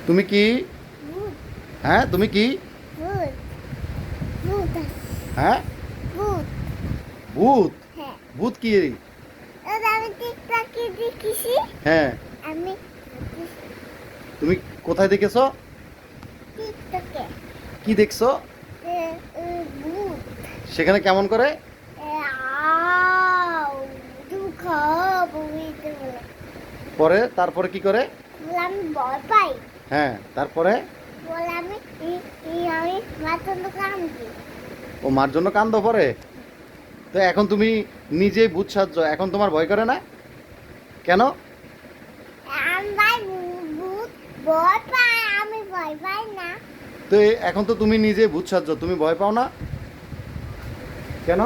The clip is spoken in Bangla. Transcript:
তুমি কি? ভূত হ্যাঁ তুমি কি? ভূত ভূত হ্যাঁ ভূত ভূত। হ্যাঁ ভূত কি? আমি টিকটকে দেখেছি হ্যাঁ আমি তুমি কোথায় দেখেছো? টিকটকে কি দেখছো? ভূত সেখানে কেমন করে? আও দুঃখ বইতে বলে পরে তারপরে কি করে? বলে আমি ভয় পাই হ্যাঁ তারপরে? বলে আমি মাথা কামড়ি ও মার জন্য কান্দো পরে? তো এখন তুমি নিজেই ভূত সাজছো, এখন তোমার ভয় করে না কেন? আমি ভাই ভূত ভয় পাই আমি ভয় পাই না তো এখন তো তুমি নিজেই ভূত সাজছো, তুমি ভয় পাও না কেন?